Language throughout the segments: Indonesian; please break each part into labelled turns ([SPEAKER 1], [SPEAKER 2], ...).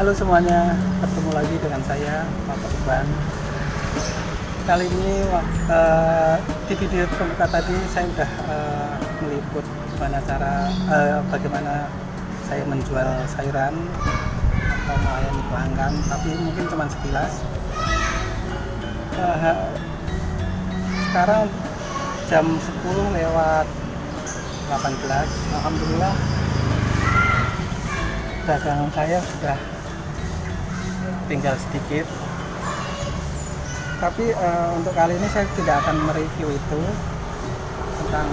[SPEAKER 1] Halo semuanya, ketemu lagi dengan saya, Bapak Iban. Kali ini di video pembuka tadi saya sudah meliput bagaimana saya menjual sayuran atau melayani pelanggan, tapi mungkin cuma sekilas. Sekarang jam 10 lewat 18, alhamdulillah dagangan saya sudah tinggal sedikit. Tapi untuk kali ini saya tidak akan mereview itu tentang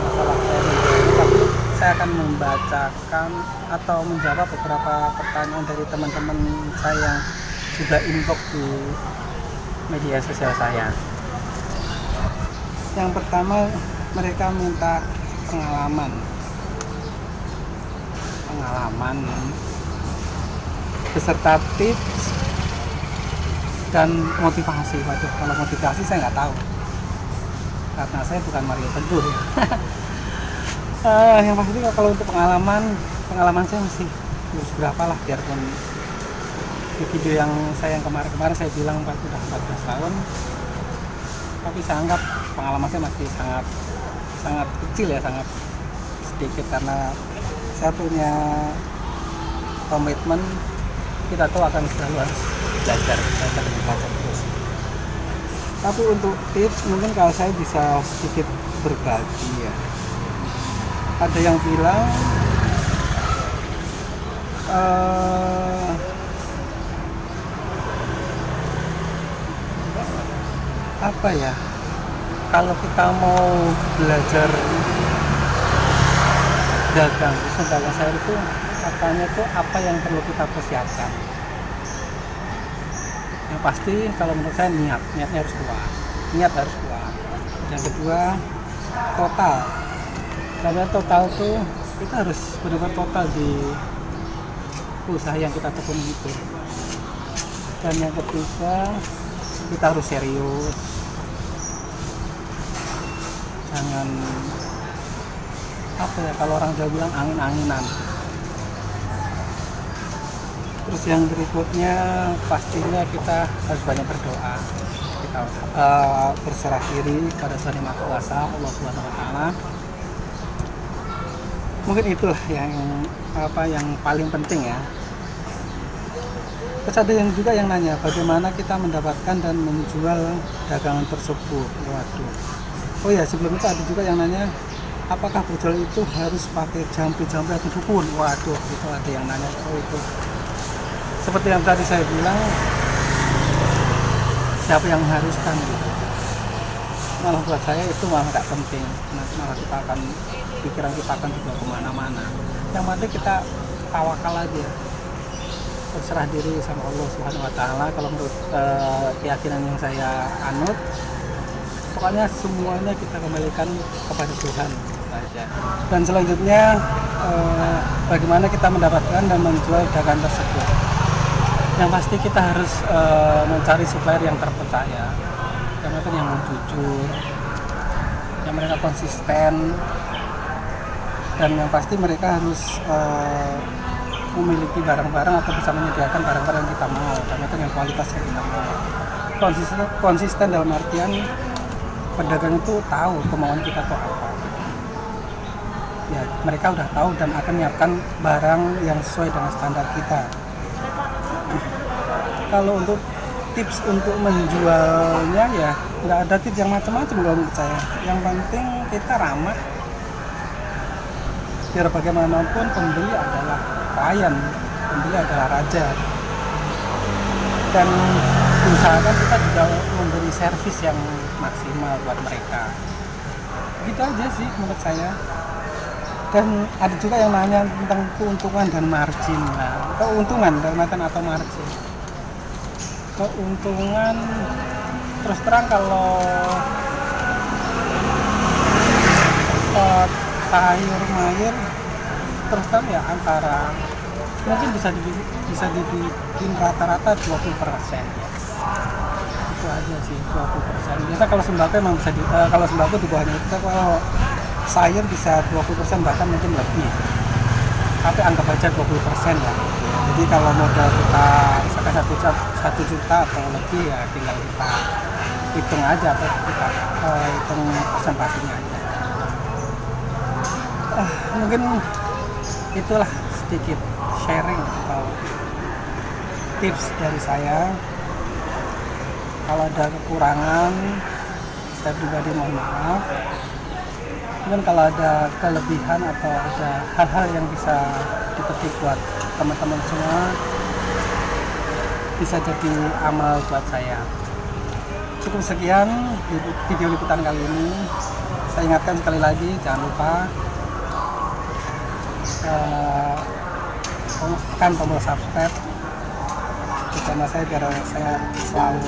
[SPEAKER 1] masalah saya menjual, tapi saya akan membacakan atau menjawab beberapa pertanyaan dari teman-teman saya yang sudah inbox di media sosial saya. Yang pertama, mereka minta pengalaman beserta tips dan motivasi. Waduh, kalau motivasi saya nggak tahu karena saya bukan Mario Teguh. Yang pasti kalau untuk pengalaman saya mesti harus berapa lah, biarpun di video yang kemarin saya bilang sudah 14 tahun, tapi saya anggap pengalaman saya masih sangat kecil ya, sangat sedikit, karena saya punya komitmen, kita tahu akan selalu harus belajar terus. Tapi untuk tips mungkin kalau saya bisa sedikit berbagi ya. Ada yang bilang apa ya, kalau kita mau belajar dagang sayur itu katanya tuh apa yang perlu kita persiapkan. Yang pasti kalau menurut saya niatnya harus kuat. Yang kedua, total. Karena total tuh kita harus benar-benar total di usaha yang kita tekuni itu. Dan yang ketiga, kita harus serius. Jangan apa ya, kalau orang Jawa bilang angin-anginan. Terus yang berikutnya, pastinya kita harus banyak berdoa. Kita berserah diri pada Sang Maha Kuasa, Allah Subhanahu wa taala. Mungkin itulah yang paling penting ya. Terus ada yang juga yang nanya bagaimana kita mendapatkan dan menjual dagangan tersebut. Waduh. Oh ya, sebelum itu ada juga yang nanya, apakah berjual itu harus pakai jampi atau dukun? Waduh, itu ada yang nanya. Oh, itu seperti yang tadi saya bilang, siapa yang mengharuskan gitu. Malah buat saya itu malah nggak penting. Malah pikiran kita akan juga kemana-mana. Yang penting kita tawakal aja, berserah diri sama Allah Subhanahu wa taala. Kalau menurut keyakinan yang saya anut, pokoknya semuanya kita kembalikan kepada Tuhan saja. Dan selanjutnya, bagaimana kita mendapatkan dan menjual dagangan tersebut. Yang pasti kita harus mencari supplier yang terpercaya, karena kan yang jujur, yang mereka konsisten, dan yang pasti mereka harus memiliki barang-barang atau bisa menyediakan barang-barang yang kita mau, karena kan yang kualitas yang kita mau. Konsisten dalam artian pedagang itu tahu kemauan kita tuh apa. Ya, mereka udah tahu dan akan menyiapkan barang yang sesuai dengan standar kita. Kalau untuk tips untuk menjualnya ya nggak ada tips yang macam-macam kalau menurut saya. Yang penting kita ramah. Biar bagaimanapun pembeli adalah klien, pembeli adalah raja. Dan usahakan kita juga memberi servis yang maksimal buat mereka. Gitu aja sih menurut saya. Dan ada juga yang nanya tentang keuntungan dan margin. Nah, keuntungan atau margin. Keuntungan terus terang kalau sayur mayur terus terang ya antara mungkin bisa dibikin rata-rata 20% ya. Itu aja sih, 20%. Biasa kalau sembako emang bisa kalau sembako di bawahnya itu, kalau sayur bisa 20% bahkan mungkin lebih. tapi anggap aja 20% lah. Jadi kalau modal kita misalkan 1 juta atau lebih, ya tinggal kita hitung aja atau kita hitung presentasinya aja. Mungkin itulah sedikit sharing atau tips dari saya. Kalau ada kekurangan, saya pribadi mohon maaf. Mungkin kalau ada kelebihan atau ada hal-hal yang bisa dipetik buat teman-teman semua, bisa jadi amal buat saya. Cukup sekian di video liputan kali ini. Saya ingatkan sekali lagi, jangan lupa tekan tombol subscribe di channel saya biar saya selalu